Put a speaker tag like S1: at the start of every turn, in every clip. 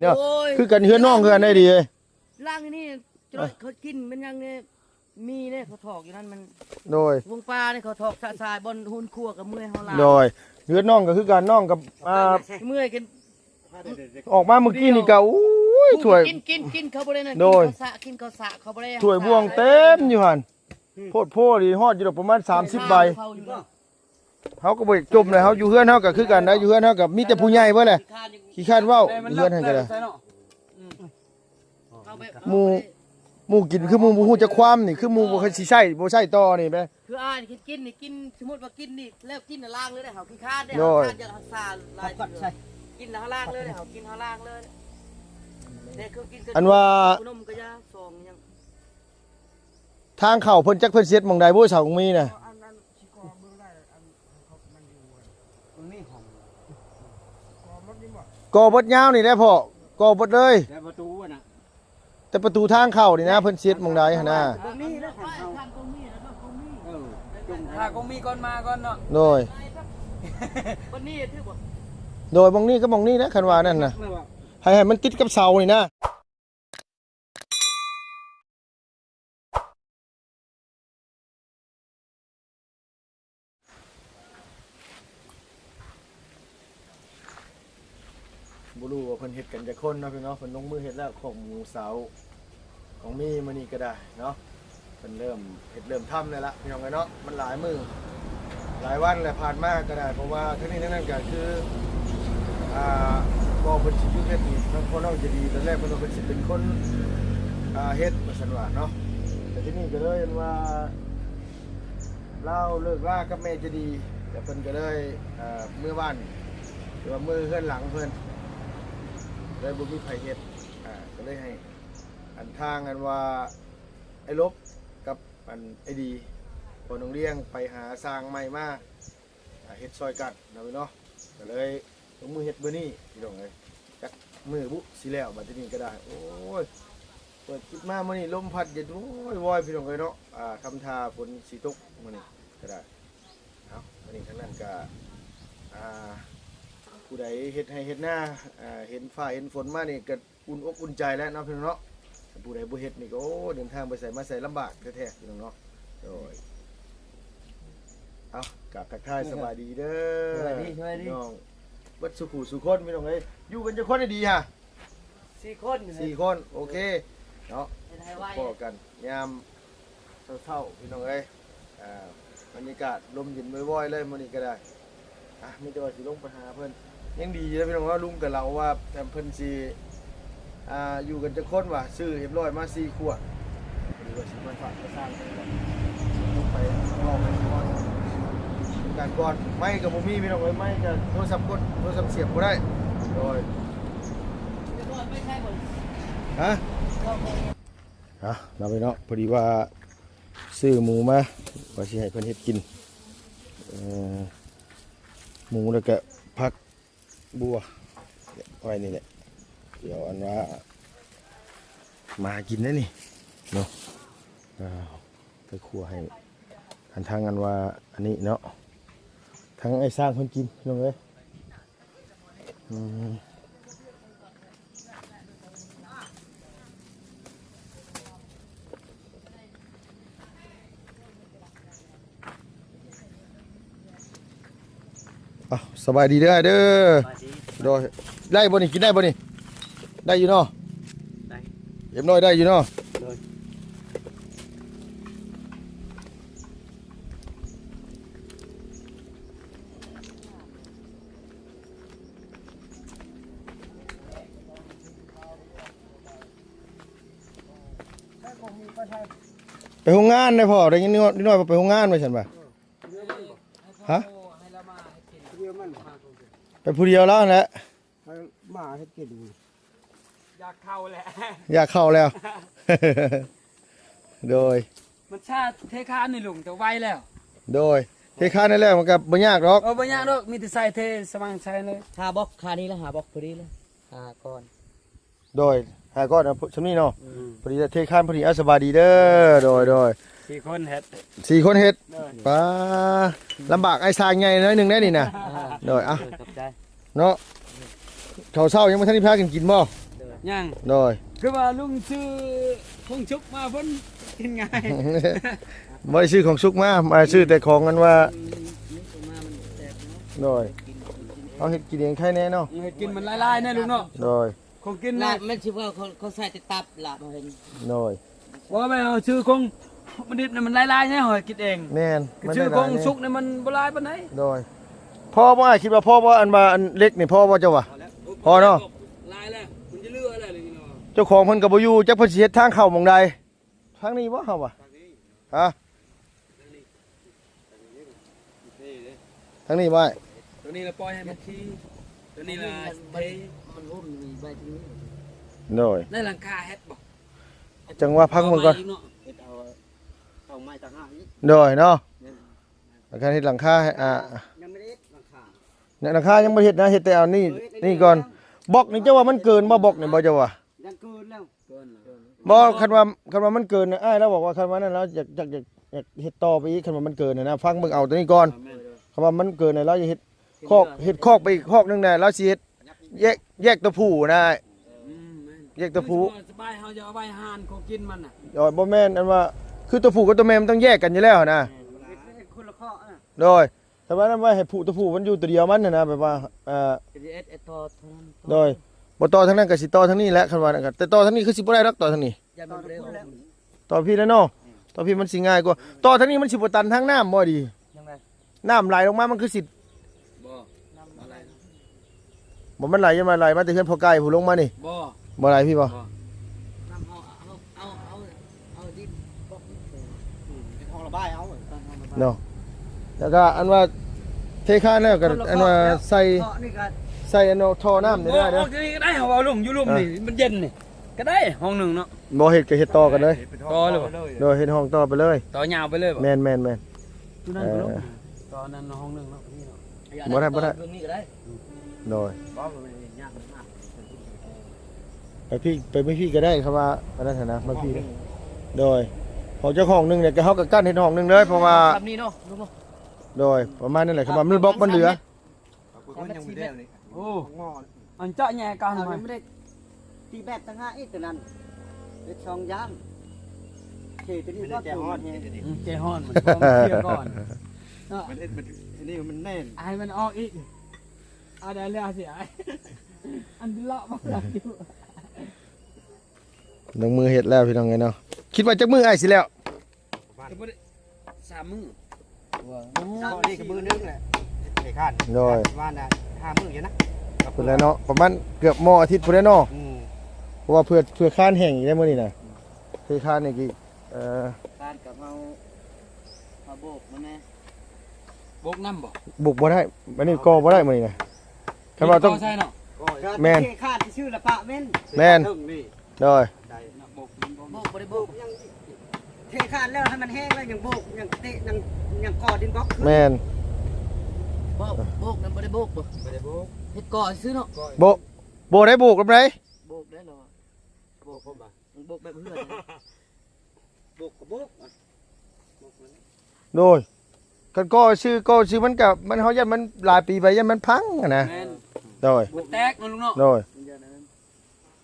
S1: เนาะ
S2: โอ้ย
S1: คือกันเฮือนน้องคือกันได้ดีเลย
S2: ล่างนี่จนเขากินมันยังเนี่ยมีเนี่ยเขาถอกอยู่นั่นมัน
S1: โดยว
S2: งปลาเนี่ยเขาถอกสะสายบนหุ่นครัวกับเมื่อยเขาลา
S1: โดยเฮือนน้องก็คือกันน้องกับ
S2: เมื่อยกัน
S1: ออกมาเมื่อกี้นี่ก็อุ้ยถ้วย
S2: กินเขาบ่ได้นะ
S1: โดย
S2: กินข้าวสะเขาบ่ได้
S1: ถ้วยบวงเต็มอยู่หั่นโพดโพดีฮอดอยู่ดอกประมาณ30ใบ
S2: เขาอยู่นะ
S1: เฮาก็บ่จมเลยเฮาอยู่เฮือนเฮาก็คือกันนะอยู่เฮือนเฮาก็มีแต่ผู้ใหญ่เบิดแหละขี้คร้านเว้าเฮือนให้ก็ได้
S2: เอาไป
S1: หมู่กินคือหมู่บ่ฮู้จักความนี่คือหมู่บ่เคยสิใช้บ่ใช้ต่อนี่แม่
S2: คืออ่านกินนี่กินสมมติว่ากินนี่แล้วกินน่ะล่างเลยได้เขาขี้คร้านได้
S1: โด
S2: เขา
S1: ย
S2: คร้านจะซาลายกินแล้วเขาล่างเลยได้เขากินเขาล่างเลยเนี่ยคือกิน
S1: อันว่า
S2: ขนมกระยาซองยัง
S1: ทางเข้าเพิ่นจักเพิ่นเสียดหม่องใดบ่เสาของมีน่ะ
S2: อันนั้นสิกอเบิ่งได้อันเขามันอยู่ตรงนี้ของกอมันนี่บ่
S1: ก่อบดยาวนี่แหละพ่อก่อบดเลย
S3: แต่ประตูน่ะ
S1: แต่ประตูทางเข้านี่นะเพิ่นเสียดหม่องใดหั่นน่ะ
S2: ตรงนี้นะทางตรงนี้แล้วก็ตรงนี้
S3: จุ่มถ้าก็มีก่อนมาก่อนเนาะ
S1: โดย
S2: วันนี้ถือบ่
S1: โดยหม่องนี้ก็หม่องนี้นะคันว่านั่นน่ะให้มันติดกับเสานี่นะบ่รู้ว่าเพิ่นเฮ็ดกันจักคนเนาะพี่เนาะเพิ่นลงมือเฮ็ดแล้วของหมูเสาของมีมื้อนี้ก็ได้เนาะเพิ่นเริ่มเฮ็ดเริ่มทำแล้วล่ะพี่น้องเอ้ยเนาะมันหลายมื้อหลายวันแล้วผ่านมาก็ได้เพราะว่าทั้งนี้ทั้งนั้นก็คือบ่เพิ่นสิอยู่เฮ็ดนี่ทั้งพ่อน้องจะดีตอนแรกเพิ่นว่าเพิ่นสิเป็นคนเฮ็ดว่าซั่นว่าเนาะแต่ทีนี้ก็เลยเห็นว่าเราเลิกลากับแม่จะดีแต่เพิ่นก็เลยเมื่อบ้านหรือว่ามือเฮือนหลังเพิ่นเลยบ่มีไผเฮ็ดก็เลยให้อันทางกันว่าไอ้ลบกับอันไอ้ดีพอน้องเลี้ยงไปหาสร้างใหม่มาเฮ็ดซอยกันเนาะพี่เนาะก็เลยลงมือเฮ็ดมื้อนี้พี่น้องเอ้ยจักมื้อบุสิแล้วบัดนี้ก็ได้โอ้ยเปิดคลิปมามื้อนี้ลมพัดเย็นโอ้ยวอยพี่น้องเอ้ยเนาะทำท่าฝนสิตกมื้อนี้ก็ได้เอามื้อนี้ทั้งนั้นก็ผู้ใดเฮ็ดให้เฮ็ดหน้าเห็นฟ้าเห็นฝนมานี่ก็อุ่นอกอุ่นใจแล้วเนาะพี่น้องเนาะผู้ใดบ่เฮ็ดนี่ก็โอ้เดินทางไปใส่มาใส่ลำบากแท้ๆพี่น้องเนาะโดยเอากราบทักทายสบายดีเด้อ
S2: สวัสดี
S1: น้องเบิดสุขุสุคนพี่น้องเอ้ยอยู่กันจะคนได้ดีฮะ
S2: 4 คน
S1: 4คนโอเคเนาะ
S2: ให้ไว้
S1: พอกันยามเช้าๆพี่น้องเอ้ยบรรยากาศลมเย็นว่อยๆเลยมื้อนี้ก็ได้มีแต่ว่าสิลงไปหาเพิ่นยังดีนะพี่น้องว่าลุงกับเราว่าแต่เพิ่นสิอยู่กันจะคนว่ะซื้อเรียบร้อยมา4ขวดหรือว่าสิมาฝากมาสร้างเพิ่นก่อนลงไปรอกันก่อนการก่อนไม่กับบ่มีพี่น้องเอ้ยไม่จะโทรศัพท์กดโทรศัพท์เสียบบ่ได้โดย
S2: ไม่ใช่บ่
S1: ฮะเราไปเนาะพอดีว่าซื้อหมูมาว่าสิให้เพิ่นเฮ็ดกินหมูแล้วก็ผักบัวไว้นี่แหละเดี๋ยวอันว่ามากินได้นี่เนาะไปคั่วให้อันทางอันว่าอันนี้เนาะทั้งไอ้สร้างเพิ่นกินลงเลยสบายดีเด้อเด้อโดยได้บ่นี่กินได้บ่นี่ได้อยู่เนาะได้เอ็มน้อยได้อยู่เนาะไปโรงงานได้พ่อได้ยินนิดหน่อยไปโรงงานไปฉันป่ะฮะไปผู้เดียวแล้วแหละ
S3: มาให้กินอยากเข้าแหละ
S1: อยากเข้าแล้ว โดย
S3: มันชาเทคานนี่ลุงแต่ไวแล้ว
S1: โดยเทคานนั่นแหละมันก็บ่ยากหรอก
S3: บ่ยากดอกมีแต่ใส่เทสมังใส่เลย
S2: หาบล็อกคานี้แล้วหาบล็อกพอดีเลยหาก่อน
S1: โดยหาก้อนชำนี้เนาะพอดีเทคานพอดีสบายดีเด้อโดย
S3: 4 คนเฮ็ด
S1: 4 คนเฮ็ดป้าลำบากไอ้สร้างใหญ่น้อยหนึงได้นี่นะโดยเนาะเขาเช้ายังบ่ทันได้พากันกินบ่
S2: โ ยัง
S1: โดย
S2: คือว่าลุงชื่อคงชุกมาเพิ่นกินง่าย
S1: บ่ได้ซื้อของสุกมาซื้อแต่ของกันว่า
S2: นี่ออกมามันแซ่บเนาะ
S1: โดยเอาเฮ็ดกินเองใครแน่เนาะ
S2: เฮ็ดกินมันลายๆแน่ลุงเนาะ
S1: โดย
S2: คงกิน
S4: ลา
S2: นะ
S4: บมันชื่อว่าเขาใส่แต่ตับลาบเห็น
S1: โดย
S2: ว่าไม่เอาชื่อคงมันดิบน่ะมันลายๆแน่หอยกินเอง
S1: แม่น
S2: ชื่อคง
S1: ได้หลายแน่
S2: สุกเนี่ยมันบ่ลายปานไหน
S1: โดยพ่อบ่คิดว่าพ่อบ่อันว่าอันเล็กนี่พ่อบ่เจ้าวะ พอเนาะ
S2: ลายแล้วมันจะเลืออะไรเลยเนาะ
S1: เจ้าของเพิ่นก็บ่อยู่จักเพิ่นสิเฮ็ดทางเข้าหม่องใดทางนี้บ่เฮาวะฮะทางนี้บ่
S2: ตัวนี้เราปล่อยให้มันขี้ตัวนี้เราเท
S4: มันหุ้มมีใบที่นี้
S1: โดย
S2: ในหลังคาเฮ็ดบ่
S1: จังว่าพักมึงก่อน
S4: เฮ็ดเอาไม้ต่างหากอีก
S1: โดยเนาะแล้วก็เฮ็ดหลังคาให้
S4: ยังไม่ได้ราคา
S1: เนี่ยหลังคายังบ่เฮ็ดนะเฮ็ดแต่เอานี่ก่อนบล็อกนี่เจ้าว่ามันเกินบ่บล็อกนี่บ่เจ้าว่า
S4: ยังเกินแล้ว
S2: เกินเหรอ
S1: บ่คันว่ามันเกินนะอ้ายเราบอกว่าคันว่านั่นแล้วอยากเฮ็ดต่อไปอีกคันว่ามันเกินนะฟังเบิ่งเอาตัวนี้ก่อนคันว่ามันเกินน่ะเราจะเฮ็ดคอกไปอีกคอกนึงน่ะเราสิเฮ็ดแยกตัวผู้นะ แยกตัวผู้
S2: สบายเฮาจะเอาไว้หานเขากินมันน่ะ
S1: บ่แม่นอันว่าคือตัวผู้กับตัวแม่มันต้องแยกกันอยู่แล้วนะ
S4: คนละข้ออ่ะ
S1: โดยแต่ว่านั้นว่าให้ผู้ตัวผู้มันอยู่ตัวเดียวมันน่ะนะแบบว่า
S4: เอทอเท่านั้น
S1: โดยบ่ต่อทางนั้นก็สิต่อทางนี้แหละคันว่านั่นก็แต่ต่อทางนี้คือสิบ่ได้ดอกต่อทางนี้
S4: อย่ามันเร็ว
S1: ต่อพี่แล้วเนาะต่อพี่มันสิง่ายกว่าต่อทางนี้มันสิบ่ตันทางน้ำบ่ดี
S4: ยังไง
S1: น้ำไหลลงมามันคือสิ
S2: บ่อะไร
S1: บ่มันไหลยังมาไหลมาแต่เฮือนพอไก่ผู้ลงมานี่
S2: บ่
S1: บ่ไหลพี่บ่
S4: น้ำเอาดินบอกเป็นห้องระบายเอา
S1: เนาะแล้วก็อันว่าเทคานแล้วก็อันว่าใส่
S4: นี่ก็
S1: ใส่อันว่าท่อน้ำนี่ได้
S2: อ
S1: เด้
S2: อ
S1: อก
S2: นี่ก็ได้เฮาเอาลงอยู่ลุ่มนี่มันเย็นนี่ก็ได้ห้องหนึงเนาะ
S1: บ่เฮ็ดก็เฮ็ดต่อกันเลย
S2: ต่อเลยบ่
S1: โดยเฮ็ดห้องต่อไปเลย
S2: ต่อยาวไปเลยบ่
S1: แม่น
S2: ตัวนั้นก็ลงต่อนั้นห้องหนึงเนาะนี่เนาะ
S1: บ่ได้
S4: เรื่องนี้ก็ได้
S1: โดย
S4: บอกว่ามันยากมาก
S1: ไปไม่พี่ก็ได้ครับว่าอันนั้นนะบางพี่นะโดยของเจ้าของหนึงเนี่ยก็เฮาก็กั้นเฮ็ดห้องหนึงเลยเพราะว่า
S4: ทำนี่เนาะลุงเนาะ
S1: โดยประมาณนั้นแหละครับว่ามันบล็อกมันเหลือ
S2: โอ้อันเจาะแย่กัน
S4: เอา
S2: มา
S4: ไม่ได้ตีแบบตั้งห้าอีกตัวนั้นเป็นช่องยามเขตนี้ก็ตัวเนี่ย
S2: เจฮ้อนมันต้องเคลียร์ก่อน
S3: มันนี่มันแน่น
S2: ให้มันออกอีกเอาได้แล้วสิไอ้อันเลาะมาอยู่
S1: ลงมือเฮ็ดแล้วพี่น้องไงเนาะคิดว่าจักมืออ้ายสิแล้ว
S2: จะบ่ได้3 มื้อ
S3: นี่ก็มือนึงแหละไอ้ข้าน
S1: โดย
S3: ว่าน่ะ5มื้ออยู่นะ
S1: พุ่นแล้วเนาะประมาณเกือบหม้ออาทิตย์พุ่นแล้วเนาะ เพราะว่าเพื่อค้านแห้งอีกได้มื้อนี้น่ะเพื่อค้านนี่กี่
S4: การกับเอาโบกมันแน่
S2: บกน้ำบ่
S1: บุกบ่ได้อันนี้ก่อบ่ได้มื้อนี้น่ะคันว่าต้อง
S2: ใช่เนาะ
S1: แม่น
S4: เทคาดที่ชื่อละปะเว้น
S1: แม่นโดย
S2: บก
S4: โบกบ่ได้โบกยังเทคาดแล้วให้มันแห้งแล้วยังโบกยังเตะยังก่อดินบล็อก
S1: แม่น
S4: โบกนั่นบ่ได้โบกบ่
S3: ไม่ได้โบก
S4: เฮ็ดก่อซื้อเนาะ
S1: โบได้บุกกับได
S4: โบกได้เนาะ
S3: โบกผมบ่
S4: โบกแบบเพื่อน
S3: โบกก็โบก
S1: โดยกันก็ชื่อมันกับมันเฮายันมันหลายปีไปยันมันพังอะนะ
S2: แม่น
S1: โดย
S2: มันแตกเนาะลุงเนาะ
S1: โดย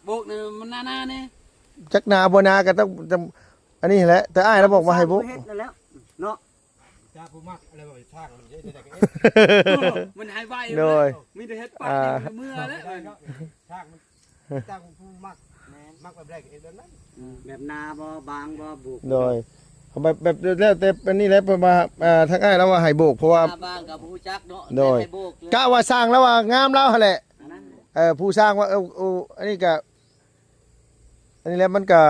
S2: บกนี่มันหน้าๆนี่
S1: จักนาบ่นาก็ต้องอันนี้แหละแต่อ้ายเราบอกว่าให้บุก
S4: เฮ็ดนั่นแล้วเนาะ
S3: จ้าผู้มักอะไรบ่ทางมันเยอะได้ก็
S2: มันหายไป
S1: โดย
S2: มีแต่เฮ็ดปากเมื่อแล้ว
S3: ทางมันจ้างผู้มักมักแบบแรกเอ็ดนั้น
S4: แบบนาบ่บางบ่บุก
S1: โดยเอาแบบแล้วแต่อันนี้แหละเพราะว่าทางอ้ายเราว่าให้บุกเพราะว่า
S4: บางกับผู้จักเนาะ
S1: โดย
S4: โบก
S1: กะว่าสร้างแล้วว่างามแล้วหั่นแหละ
S4: นั้น
S1: ผู้สร้างว่าอันนี้ก็อันนี้แหละมันก็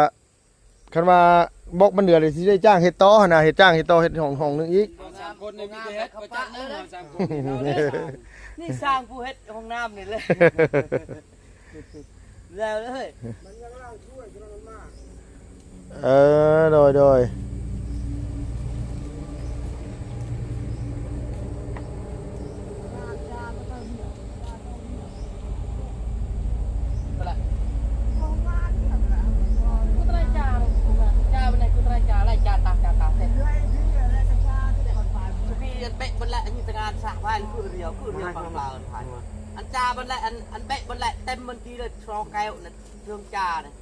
S1: คันว่าบอกมันเหลือเลยสิได้จ้างเฮ็ดต่อหั่นน่ะเฮ็ดจ้างเฮ็ดต่อเฮ็ดห้องนึงอีก
S2: 3 คนนี่มีแต่เฮ็ดประจักษ์เลย3 คน
S4: นี่สร้างผู้เฮ็ดห้องน้ำนี่เลยแล้วเลย
S3: มันยังล่างช่วยกันมันมาก
S1: โดย
S5: จาบนแหละอันเบะบนแหละเต็มบนทีเลยทรองแก้วน่ะเรื่องจาเนี่ย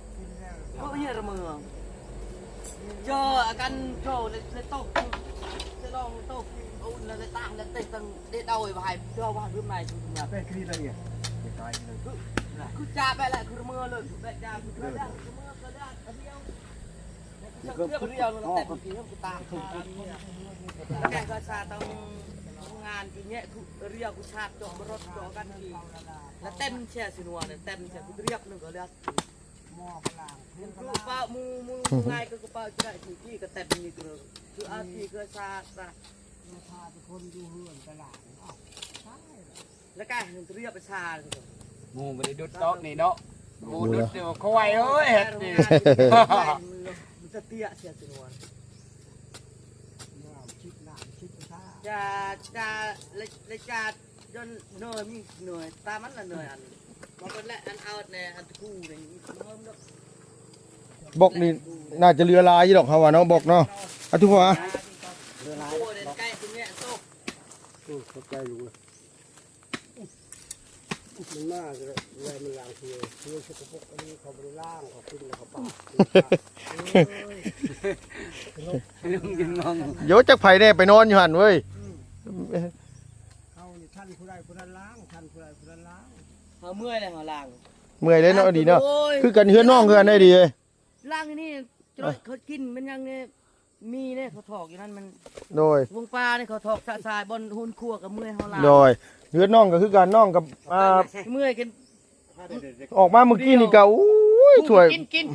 S5: ก็ไม่ใช่ระเมือเจอกันโจเลยโต๊ะจะลองโต๊ะอุ่นเลยตั้งเลยติดตั้งเด็ดเอาไว้ไปเชื่อว่ารุ่นใหม่ทุกอย่าง
S1: เป็นคดีอะไรเนี่ยตายเลย
S5: คือจาไปแหละคือระเมือเลยเบะจาคือระเมือก็ได้เดียวเรื่องเดียวเราแต่บางทีเราตามแกก็ชาต้องงานทีเนี้ยเรียกกูชาจบรถจอกันทีแล้วเต็มเชียร์สินัวเนี่ยเต็มเชียร์กูเรียกหนึ่งก็เรียก
S2: หม้อพลังเพื่อนพ
S5: กู
S2: ลัง
S5: เป้ามูง่ายก็กูเป้าจะได้ที่ก็เต็มนี่คืออาทีก็ชา
S2: มาพาทุกคนดูเพื่อนตลาดอ้าวใช่
S5: แล้วก็เรียกประชา
S3: หมูบ่ได้ดุดโต๊ะนี่เนาะหมูดุดเดี๋ยวเขาไว้เอ้ยเฮ็ดนี่
S5: มันจะเตี้ยเชียร์สินัว
S2: เราชิดหนามชิดท่า
S5: จะเลยจะจนเหนื่อยมีเหนื่อยตามันละเหนื่อยอันบางคนแหละอันเอาในอันคู่เนี่ยเพิ่มด้วย
S1: บอกนี่น่าจะเรือลายยี่ดอกเขาว่าเนาะบอกเนาะทุกคน
S5: เรือลายใกล้ตรงเนี้ยโต๊ะ
S2: เข้าใจอยู่มันมากเลยเวลามันล้างทีเพื่อชุกพวกอันนี้เขาบริล่างเขาขึ้นแล้วเขาปา
S3: ลุงกินงง
S1: เดี๋ยวจักไผแน่ไปนอนอยู่หันเว้ย
S2: เขานี่ท่านผู้ใดผู้นั้นล้างท่านผู้ใดผู้นั้นล้าง
S5: เขาเมื่อยเลยเขาล่าง
S1: เมื่อยเลยเนาะดีเนาะคือกันเฮือนน้องเฮือนได้ดีเลย
S5: ล่างนี่เขากินมันยังเนี่ยมีเนี่ยเขาถอกอยู่นั่นมัน
S1: โดยว
S5: งปลาเนี่ยเขาถอกสะสายบนหุ่นครัวกับเมื่อยเขาล่าง
S1: โดยเฮือนน้องก็คือการน้องกับ
S5: เมื่อยกัน
S1: ออกมาเมื่อกี้นี่ก็อุ้ยถ้วย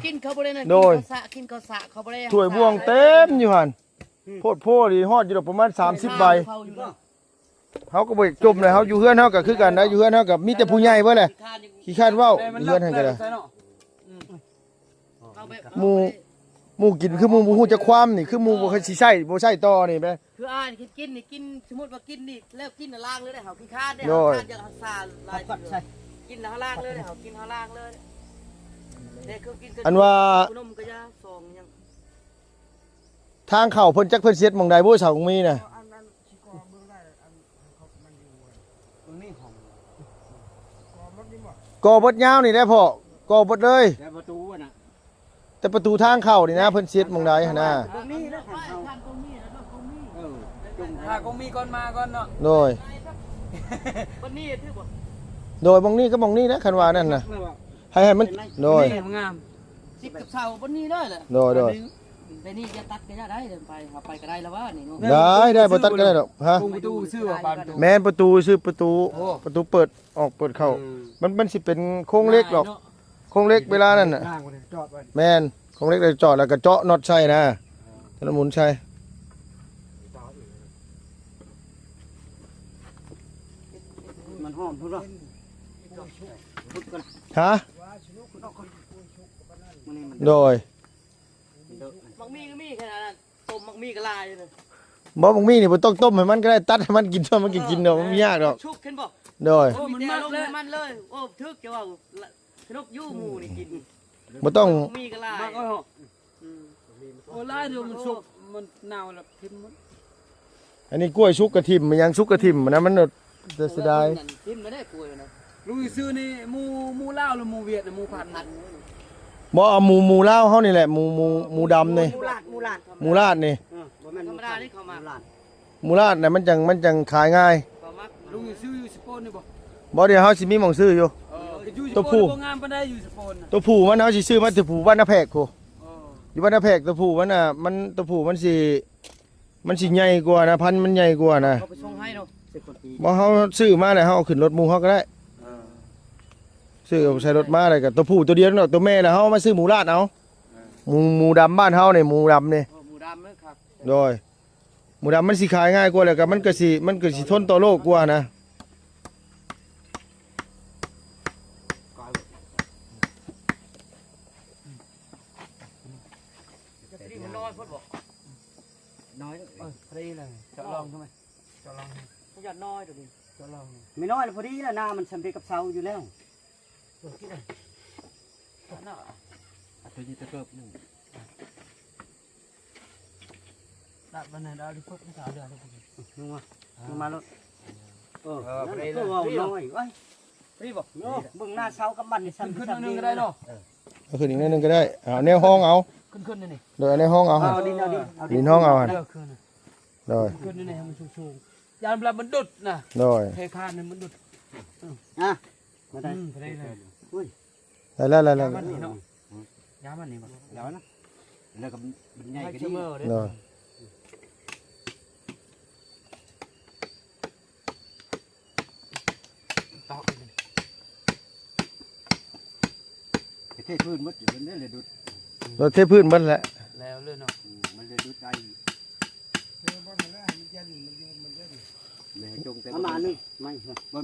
S5: กินเขาบ่ได้นะ
S1: โดย
S5: กินข้าวสะเขาบ่ได้
S1: ถ้วยบวงเต็มอยู่หันโพดโพดีฮอดอยู่ดอกประมาณ30ใบ
S5: เขาอยู่เนาะ
S1: เฮาก็บ่จมเลยเฮาอยู่เฮือนเฮาก็คือกันนะอยู่เฮือนเฮาก็มีแต่ผู้ใหญ่เบิดแหละขี้คร้านเว้าเฮือนหั่นก็ได้
S5: เอาไป
S1: หมู่กินคือหมู่บ่ฮู้จักความนี่คือหมู่บ่เคยสิใช้บ่ใช้ต่อนี่แม่
S5: คืออ่านกินนี่กินสมมติว่ากินนี่แล้วกินน่ะล่างเลยได้เขาขี้คร้านได้
S1: โด
S5: เขา
S1: ย
S5: คร้านจะซาลายกินแล้วล่างเลยได้เขากินเขาล่างเลยเด็กเขากิน
S1: อันว่า
S5: ขนมก็ยาซองยัง
S1: ทางเข้าเพิ่นจักเพิ่นเสียดหม่องใดบ่เสาของมีน่ะ
S2: อันนั้นชิกอเบื้องได้อันเขามันอยู่
S3: ตรงนี้ของ
S2: กอมันนี่บ่
S1: ก่อบดยาวนี่แหละพ่อก่อบดเลย
S3: แต่ประตูน่ะ
S1: แต่ประตูทางเข้านี่นะเพิ่นเสียดหม่องใดหั่นน่ะ
S5: ตรงนี้นะทานตรงนี้นะตรงนี้
S3: เออจุ่มถ้าก็มีก่อนมาก่อนเนาะ
S1: โดย
S5: วันนี้ที่บอก
S1: โดยหม่องนี้ก็หม่องนี้นะคันว่านั่นน่ะให้มันโดย
S3: นี่งาม
S5: สิบกับเสาวันนี้ได้เลย
S1: โดย
S5: ในนี่จะตัดก็ได้เดินไปเอาไปก็ได้แล้วว่านี่เนาะ
S1: ได้บ่ตัดก็ได้ดอกฮะ
S3: ปรุงประตูซื้อว่าปานประตู
S1: แม่นประตูซื้อประตูเปิดออกเปิดเข้ามันสิเป็นโครงเหล็กหรอกโครงเหล็กเวลานั้นน่ะ
S2: ข้างไว้จอดไว้
S1: แม่นโครงเหล็กได้จอดแล้วก็เจาะน็อตใส่นะถนนหมุนใส่
S4: มันหอมพุ่นเนาะพุ่นก่อน
S1: ฮะ
S4: มันนี่มัน
S1: โดย
S5: มักมีก็มีแค่นั้นต้มมักมีก็ลายเลย
S1: บ่บางมีนี่บ่ต้องต้มให้มันก็ได้ตัดให้มันกินมันกินดอกมันยากดอก
S5: ชุกขึ้นบ่
S1: โดย
S5: โอ้มันมากเลยมันเลยโอ้ทึกจะว่าขนกยู่หมูนี่กิน
S1: บ่ต้อง
S5: มีก็ลาย
S3: มากก็เหรอโอ้ลายเดียวมันสุกมันเน่าแล้วพิมพ์มัน
S1: อันนี้กล้วยชุกกระทิมมันยังชุกกระทิมนะมันจะเสียดาย
S5: กินไม่ได้กลัวนะ
S3: ลุงซื้อนี่หมูลาวหรือหมูเวียดน่ะหมูผัด
S1: บ่เอาหมูลาวเฮานี่แหละหมูดำนี่
S5: มูลาด
S1: หมูลาดนี่
S4: บ่แม่น
S5: ธรรมดานี่เขามา
S1: หมูลาดน่ะมันจังขายง่าย
S5: เขามัก
S3: ลุงซื้ออยู่สปอนนี่บ่
S1: บ่เดี๋ยวเฮาสิมีหม่องซื้ออยู่
S3: อยู่ส
S1: ตัว
S3: ป
S1: ผู้
S3: อนบ่งามปานใดอยู่สปอนน่ะ
S1: ตัวผู้มันเฮาสิซื้อมาตัวผู้บ้านนาแพรกโค
S3: เออ
S1: อยู่บ้านนาแพรกตัวผู้มันน่ะมันตัวผู้มันสิใหญ่กว่านะพันธุ์มันใหญ่กว่านะ
S5: เขาไปชงให้เนาะ
S4: 10กว่าปี
S1: บ่เฮาซื้อมาแล้วเฮาเอาขึ้นรถหมู่เฮาก็ได้
S3: เออ
S1: ซื้อเอาใส่รถมาเลยก็ตัวผู้ตัวเดียวเนาะตัวแม่แล้วเฮามาซื้อหมูลาดเอาหมูดำบ้านเฮานี่หมูดำนี่
S5: หมูดำนะครับ
S1: โดยหมูดำมันสิขายง่ายกว่าแล้วก็มันก็สิทนต่อโรคกว่านะ
S5: ที่มันน้อยพดบอก
S4: น้อย
S3: พอดีเลยจะลองทำไมจะลอง
S5: มันหยาดน้อยเดี๋ยวนี้
S3: จะลอง
S4: ไม่น้อยพอดีแล้วหน้ามันสำเร็จกับเสาอยู่แล้ว
S5: น่ะ
S3: ตัวนี้ตะเกิบนึงดับมันน่ะดาวดิพวกไม่สาวเดือด
S4: ลงมาลงมาแล้วนั่นตัวเอาน้อยไว้
S5: นี่บ่
S4: โอ้เบิ่งหน้าเช้ากับบันนี่สั่น
S5: ขึ้นนึงก็ได้เนาะ
S1: เอาขึ้นอีกนิดนึงก็ได้เอาแนวห้องเอา
S5: ขึ้นนี่
S1: โดยในห้องเอา
S4: เอาดินเอาดินเอาดิ
S1: ดินห้องเอาหั่น
S5: เด้อขึ้น
S1: โดย
S5: ขึ้นนี่ให้มันสูงๆยานเวลามันดุดนะ
S1: โดย
S5: เทคานนี่มันดุด
S4: อ่ะมาได้
S5: ได้เลย
S1: ได้แล้ว
S5: ยามันนี่เนาะยามันนี่บ่
S4: เดี๋ยวนะแล้วก็มันใหญ่
S5: ให้
S4: ก็
S5: เส
S4: ดี
S5: มอเด้
S1: โดย
S5: ตอก
S4: เทพื้นหมดอยู่มันเลยดุด
S1: โดยเทพื้นเบิดแหละ
S5: แล้วเลยเนาะ
S4: มันเลยดุดได้
S2: เดี๋ยวบ่ได้แล้วให้มันเย็นมันอยู่มันเย็น
S4: เลยจงแต่ประมาณนึงไม่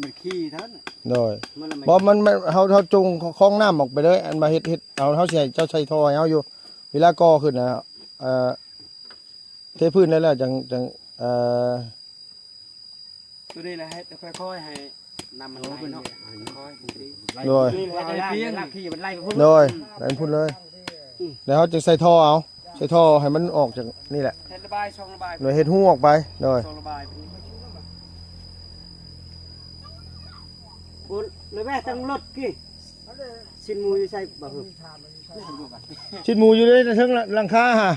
S4: มันขี้เท่านั้น
S1: โดย
S4: มันละ
S1: บ่มันเฮาจุงคล้องน้ำออกไปเลยอันมาเฮ็ดเอาเฮาสิให้เจ้าใส่ท่อให้เฮาอยู่เวลาก่อขึ้นนะเทพื้นได้แล้วจัง
S5: ตัวนี้แหละให้ค่อยๆให้นำมันไหลเนาะค่อยๆดี
S1: โดย
S4: ลากขี้มันไล่ไปพุ่น
S1: โดยนั่นพูดเลยแล้วเฮาจะใส่ท่อเอาใส่ท่อให้มันออกจากนี่แหละ
S5: เฮ็ดระบายช่องระบาย
S1: โดยเฮ็ดหูออกไปโดย
S5: ช่องระบาย
S4: พุ่นเลยแม่ตั้งรถกี่ชิ้นมูอยู่ใส่บ่ฮึ
S1: ชิดหมูอยู่ในเทิงหลังคาฮะ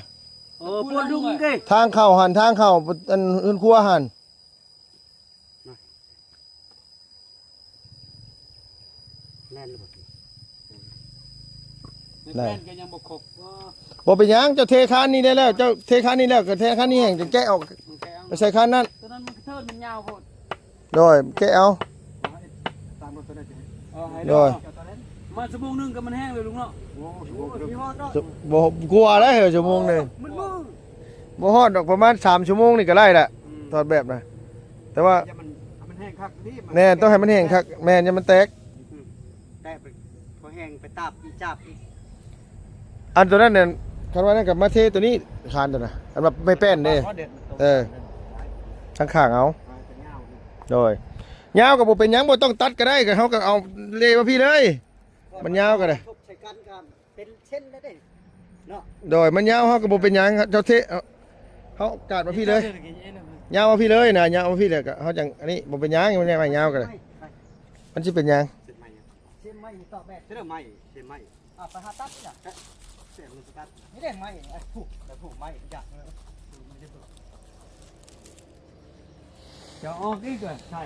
S4: โอ้ปวดดุงกี่
S1: ทางเข้าหันทางเข้าอันอื่นครัวหัน
S4: แน่นบ่
S5: แม่นก็ยังบ่ครบ
S1: บ่เป็นหยังเจ้าเทคานนี้ได้แล้วเจ้าเทคานนี้แล้วก็เทคานนี้แห้งจะแกะออก
S5: มันแกเอา
S1: ไปใส่คานนั้น
S5: ตัวนั้นมันเทิดมันยาวโพด
S1: โดยแกะเอา
S4: ตามรถตัวนั้นจะ
S5: ให้
S1: โดย
S5: มาชั่วโมงนึงก็มันแห้งเลยลุงเนาะ
S4: โอ้ยฮอดเนาะ
S1: บ่กลัวแล้วเหรอชั่วโมงหนึง
S4: มันมือ
S1: บ่ฮอดดอกประมาณ3ชั่วโมงนี่ก็ได้แหละถอดแบบน่ะแต่ว่า
S4: จะมันแห้งคักนี่
S1: แน่ต้องให้มันแห้งคักแม่นอย่ามันแตก
S4: แต่พอแห้งไปตาบอีจับอีก
S1: อันตัวนั้นเนี่ยคันว่านั่นกับมาเทตัวนี้คานตัวน่ะอันแบบไม่แป้นเด้ข้างๆเอาโดยยาวก็บ่เป็นหยังบ่ต้องตัดก็ได้ก็เฮาก็เอาเลมาพี่เลย มันยาวก็ได้
S4: ใช้กันครับเป็นเช่นได้ เนาะ
S1: โดยมันยาวเฮาก็บ่เป็นหยังเจ้าเทเฮากาดมาพี่เลยยาวมาพี่เลยนะยาวมาพี่เลยก็เฮาจังอันนี้บ่เป็นหยังมันยาวก็ได้มันสิเป็นหยัง
S4: เส้นไม้เส้นไม้ต่อแบบเส้นไม้เส้นไม้
S5: อ่ะไปหาตัดจ้ะ
S4: เส้นมันสกัด
S5: นี่ได้ไหม
S4: ผูกแต่ผูกไม้อยาก
S5: จะออกอีกอ่ะใช่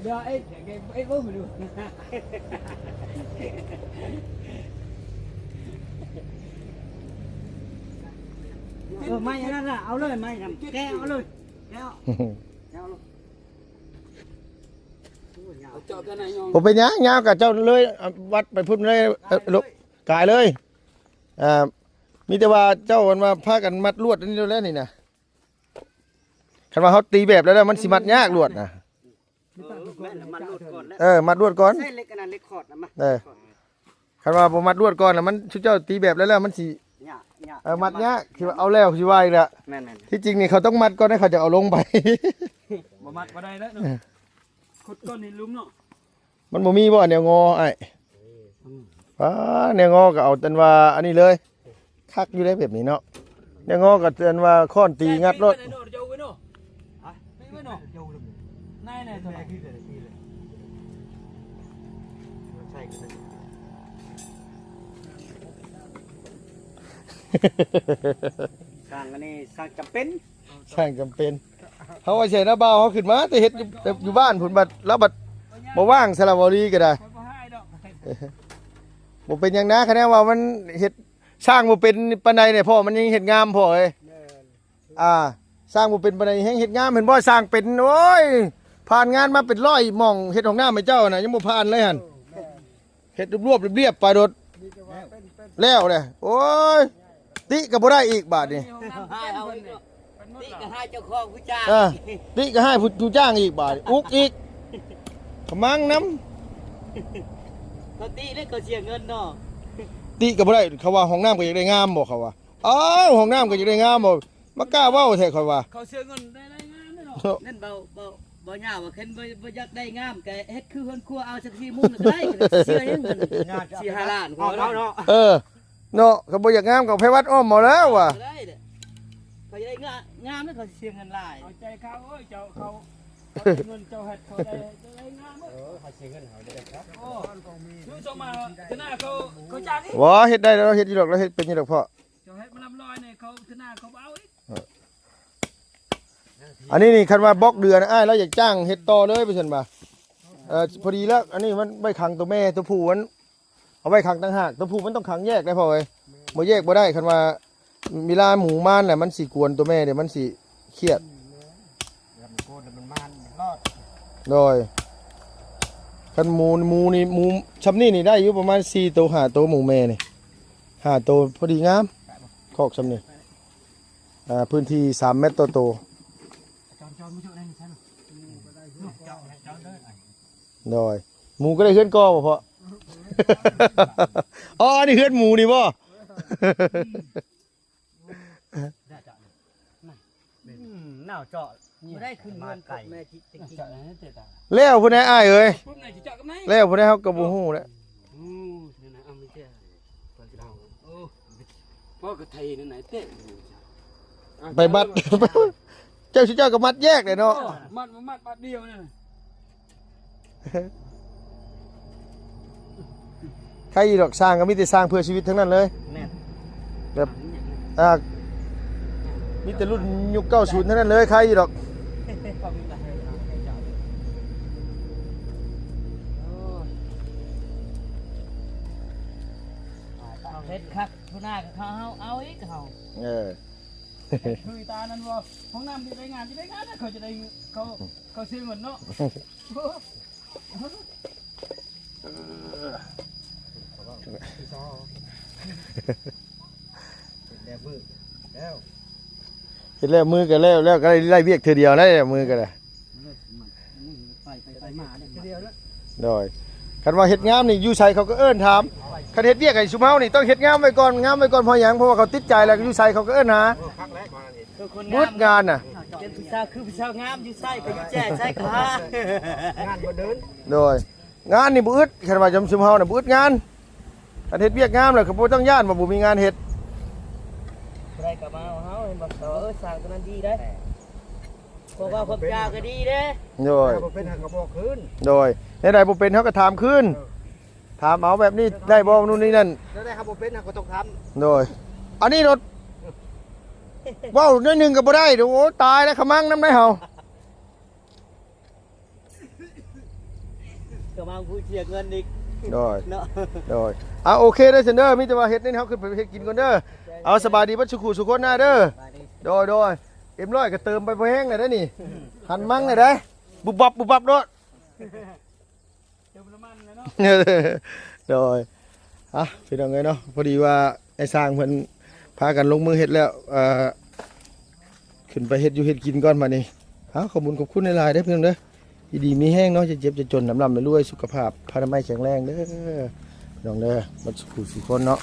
S5: เดี๋ยวไอ้เบิ่งมาดู
S4: ไม้อันนั้นน่ะเอาเลยไม้ทำแกเอาเลยแกเอาเลย
S5: เจาะตัวไหนยอง
S1: บ่เป็นหยังยาวกับเจ้าเลยเอาวัดไปพุ่นเลยลุกกายเลยมีแต่ว่าเจ้าวันว่าพากันมัดลวดอันนี้แล้วนี่นะคันว่าเฮาตีแบบแล้วมันสิมัดยากลวดนะ
S4: แม่มันหลุดก่อนแล้ว
S1: มัดลวดก่อน
S4: ใช่เล็กอันนั้นเล็กขอดนะมา
S1: คันว่าบ่มัดลวดก่อนแล้วมันชุเจ้าตีแบบแล้วมันสิ
S4: เนี่ย
S1: มัดยากสิว่าเอาแล้วสิว่าอีกละ
S4: แม่น
S1: ที่จริงนี่เขาต้องมัดก่อนให้เขาจะเอาลงไป
S5: บ่มัดบ่ได้แล้วเนาะขุดก้อนหินลุมเนาะ
S1: มันบ่มีบ่แนวงอไอ้แนวงอก็เอาแต่ว่าอันนี้เลยคักอยู่ได้แบบนี้เนาะแนวงอก็เตือนว่าค้อนตีงัดรถ
S5: เจ้าไว้เนาะไม่ไว้เนาะนายตัวไหน
S4: ใช่กัน สร้างอันนี้สร้างจำเป็น
S1: สร้างจำเป็นเขาว่าใช่นะบ่าวเขาขึ้นมาแต่เฮ็ดอยู่บ้านผุนบัดแล้วบัดบ่ว่างสระบุรีก็ได้
S5: บ่ให้ดอก
S1: บ่เป็นหยังนะคะแนนว่ามันเฮ็ดสร้างบ่เป็นปานใดเนี่ยพ่อมันยังเฮ็ดงามพ่อเอ้ยสร้างบ่เป็นปานใดแฮงเฮ็ดงามเห็นบ่สร้างเป็นโอ้ยผ่านงานมาเป็น100หม่องเฮ็ดห้องน้ำให้เจ้าน่ะยังบ่ผ่านเลยหั่นเฮ็ดรวบๆเรียบๆไปโดดแล้วเด้โอ้ยติก็บ่ได้อีกบาดนี่
S5: ให้เอาอีกเนาะนี่ก็ให้เจ้าของผู้จ้าง
S1: ติก็ให้ผู้จ้างอีกบาดอุกอีกขมังน้
S5: ปกติเล่นก็เสียเงินเนาะ
S1: ำติก็บ่ได้เขาว่าห้องน้ำก็อยากได้งามบ่เขาว่าอ้าวห้องน้ำก็อยากได้งามบ่มากล้าเว้าแท้เขาว่า
S5: เขาเสียเงินได้งามเนาะนั่นบ่ยากว่าเพิ่นบ่อยากได้งามก็เฮ็ดคือเพิ่นครัวเอาสัก4มุ้งก็ได้เสียเงิน4-5 ล้านพอแล้วเนาะ
S1: เนาะเขาบ่อยากงามก็ไปวัดอ้อมหมอแล้วว่ะ
S5: ได้เด้อเขาจะได้งามแล้วเขาเสียเงินหลายเอาใจเขาเอ้ยเจ้าเขาเงินเจ้าเฮ็ดเขาได้งามเอ้ย
S2: ดูส่งมาธนาเขาจ้างนี่
S1: ว้าเฮ็ดได้แล้วเฮ็ดอยู่ดอกแล้วเฮ็ดเป็นอยู่ดอกพ่อ
S2: จะให้มันลำลอยเนี่ยเขาธนาเขาเอาอีก
S1: อันนี้นี่คันว่าบล็อกเดือนอ้ายแล้วอยากจ้างเฮ็ดต่อเลยไปซั่นบ่าพอดีแล้วอันนี้มันไว้ขังตัวแม่ตัวผู้มันเอาไว้ขังต่างหากตัวผู้มันต้องขังแยกได้พ่อเอ้ยบ่แยกบ่ได้คันว่าเวลาหมูม่านน่ะมันสิกวนตัวแม่เดี๋ยวมันสิเครียด
S3: แล้วมันโกนแล้วมันมันรอด
S1: โดยคันหมูนี่หมูชำนี่นี่ได้อยู่ประมาณ4ตัว5ตัวหมูแม่นี่5ตัวพอดีงามคอกชำนี่พื้นที่3 เมตรโต
S3: จอนไม่ช่วยได้ใช่ไหมจอนเด้อ
S1: โดยหมูก็ได้เฮือนกอบ่พ่อ อ๋อนี่เฮือนหมูนี่บ่
S4: หนาวเจาะไม่ได้ขึ้นเงินกับแม่จิตจริง
S1: แล้วพุ่นได้อ้ายเอ้ย
S2: พวกไหนจะเจาะกับไหน
S1: แล้วพุ่นได้เฮาก็บ่ฮู้แหล้ว
S4: นี่นะเอาไม่ใช่
S2: โอ้พ่อกระไทยนั่นไหนเตะ
S1: ไปบัด เจ้าสิเจ้าก็มัดแยกเลยเนาะ
S2: มัดเดียวนั่น
S1: ใครอีดอกสร้างก็มีแต่สร้างเพื่อชีวิตทั้งนั้นเลย
S4: แม่
S1: แบบมีแต่รุ่นยุค90ทั้งนั้นเลยใครอีดอก
S5: เอาเฮ็ดคักทุน่ากับเขาเอาอีกเขา
S1: เออ
S2: คือตานั้นว่าห้องน้ำที่ไปงานนะเขาจะได้เขาซื้อเงินเนาะ
S3: แล้วมือแล้ว
S1: เฮ็ดแล้วมือก็แล้วก็ได้เวียกเทื่อเดียวได้มือก็ได้
S4: ไปมาเนี่ย
S3: ทีเดียวแล้ว
S1: โดยคันว่าเฮ็ดงามนี่อยู่ไสเขาก็เอิ้นถามคันเฮ็ดเวียกให้ซุมเฮานี่ต้องเฮ็ดงามไว้ก่อนเพราะหยังเพราะว่าเขาติดใจแล้วอยู่ไสเขาก็เอิ้นหา
S3: พักแล้วมาเนี่ย
S5: คือคน
S1: บุ
S5: งา
S1: ด
S5: ม
S1: งานน่ะ
S5: เป็นผู้สาวคือผู้สาวงามอยู่ไส้ก็อยู่แจ้ไส้ขาง
S3: านมาเดิน
S1: โดยงานนี่บ่อึดคันว่าซุมเฮาน่ะบ่อึดงานคันเฮ็ดเวียกงามแล้วก็บ่ต้องย้านว่าบ่มีงานเฮ็ด
S5: ใครก็มาเอาเฮาเห็นบอกสร้างตัวนั้นดีได้พวกว่าพบยาก็ดีเด้
S1: โดย
S3: ถ้าเป็นหักกระบอกคืน
S1: โดยในใดบ่เป็นเฮาก็ถามคืนถามเอาแบบนี้ได้บ่นู่นนี่นั่น
S3: แล้วได้ครับผมเป็นหักก็ต้องท
S1: โดยอันนี้รถเว้าน้อยหนึงก็บ่ได้โอ้ตายแล้วขมังนำได้เฮา
S5: ก็มาผู้เสียเงินอีก
S1: โดย
S5: เนาะ
S1: โดยโอเคเด้อเซนเดอร์มีแต่ว่าเฮ็ดนี่เฮาขึ้นไปเฮ็ดกินก่อนเด้อเอาสบายดีเบ่สุขุสุคนนะเด้อโดยเอ็มร้อยก็เติมไปบ่แห้งเลยเด้อนี่หันมั่งเลยเด้บุบบับโดด
S2: เติมน้ำมันเลยเนาะ
S1: โดยพี่น้องเอ้ยเนาะพอดีว่าไอ้สร้างเพิ่นพากันลงมือเฮ็ดแล้วขึ้นไปเฮ็ดอยู่เฮ็ดกินก่อนมานี่ขอบคุณหลายๆเด้อพี่น้องเด้อดีมีแห้งเนาะจะเจ็บจะจนลำรวยสุขภาพพานามัยแข็งแรงเด้อพี่น้องเด้อบ่สุขุสุคนเนาะ